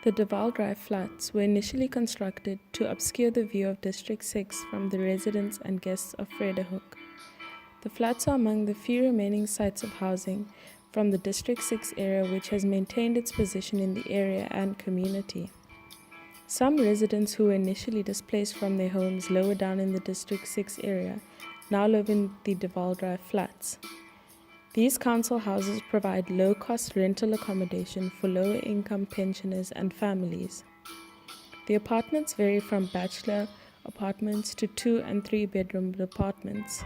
The Waal Drive flats were initially constructed to obscure the view of District 6 from the residents and guests of Vredehok. The flats are among the few remaining sites of housing from the District 6 area which has maintained its position in the area and community. Some residents who were initially displaced from their homes lower down in the District 6 area now live in the Waal Drive flats. These council houses provide low-cost rental accommodation for lower-income pensioners and families. The apartments vary from bachelor apartments to 2- and 3-bedroom apartments.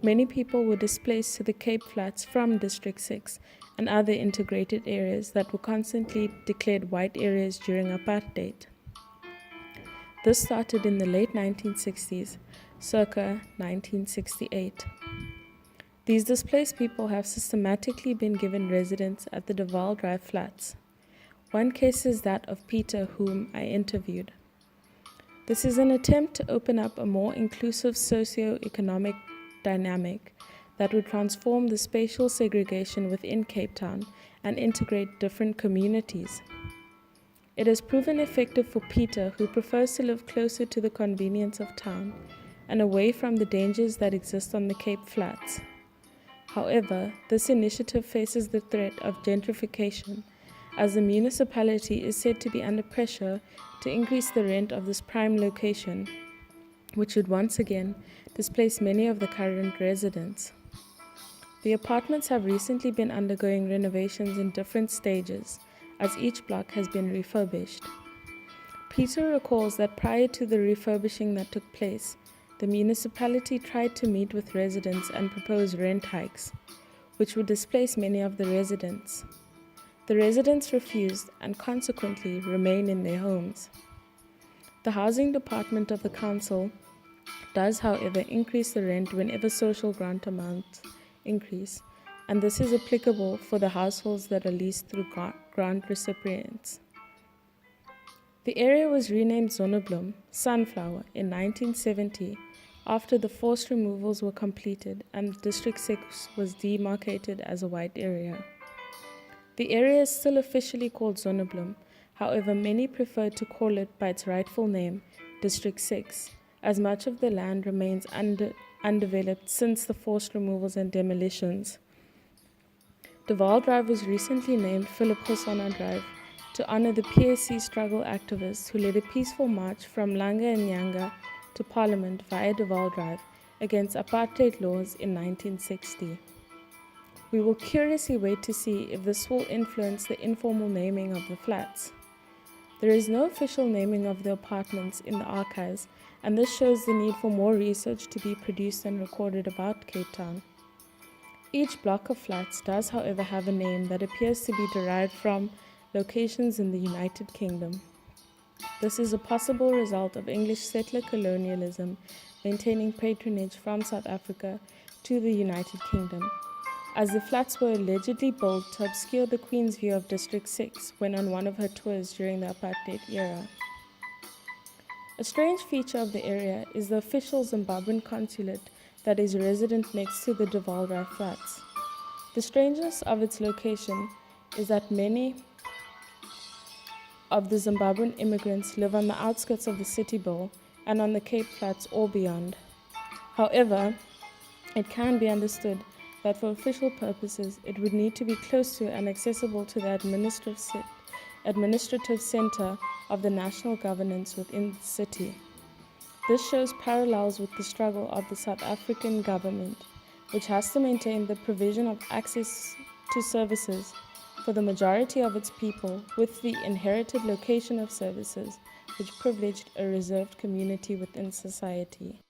Many people were displaced to the Cape Flats from District 6 and other integrated areas that were constantly declared white areas during apartheid. This started in the late 1960s, circa 1968. These displaced people have systematically been given residence at the Waal Drive flats. One case is that of Peter, whom I interviewed. This is an attempt to open up a more inclusive socio-economic dynamic that would transform the spatial segregation within Cape Town and integrate different communities. It has proven effective for Peter, who prefers to live closer to the convenience of town and away from the dangers that exist on the Cape Flats. However, this initiative faces the threat of gentrification, as the municipality is said to be under pressure to increase the rent of this prime location, which would once again displace many of the current residents. The apartments have recently been undergoing renovations in different stages, as each block has been refurbished. Peter recalls that prior to the refurbishing that took place, the municipality tried to meet with residents and propose rent hikes, which would displace many of the residents. The residents refused and consequently remain in their homes. The housing department of the council does, however, increase the rent whenever social grant amounts increase, and this is applicable for the households that are leased through grant recipients. The area was renamed Zonneblom, Sunflower, in 1970 after the forced removals were completed and District 6 was demarcated as a white area. The area is still officially called Zonneblom, however many prefer to call it by its rightful name, District 6, as much of the land remains undeveloped since the forced removals and demolitions. The Waal Drive was recently named Philip Hosana Drive to honor the PAC struggle activists who led a peaceful march from Langa and Nyanga to Parliament via the Waal Drive against apartheid laws in 1960. We will curiously wait to see if this will influence the informal naming of the flats. There is no official naming of the apartments in the archives, and this shows the need for more research to be produced and recorded about Cape Town. Each block of flats does, however, have a name that appears to be derived from locations in the United Kingdom. This is a possible result of English settler colonialism maintaining patronage from South Africa to the United Kingdom, as the flats were allegedly built to obscure the Queen's view of District 6 when on one of her tours during the apartheid era. A strange feature of the area is the official Zimbabwean consulate that is resident next to the Waal Drive flats. The strangeness of its location is that many of the Zimbabwean immigrants live on the outskirts of the city bowl and on the Cape Flats or beyond. However, it can be understood that for official purposes it would need to be close to and accessible to the administrative center of the national governance within the city. This shows parallels with the struggle of the South African government, which has to maintain the provision of access to services for the majority of its people with the inherited location of services which privileged a reserved community within society.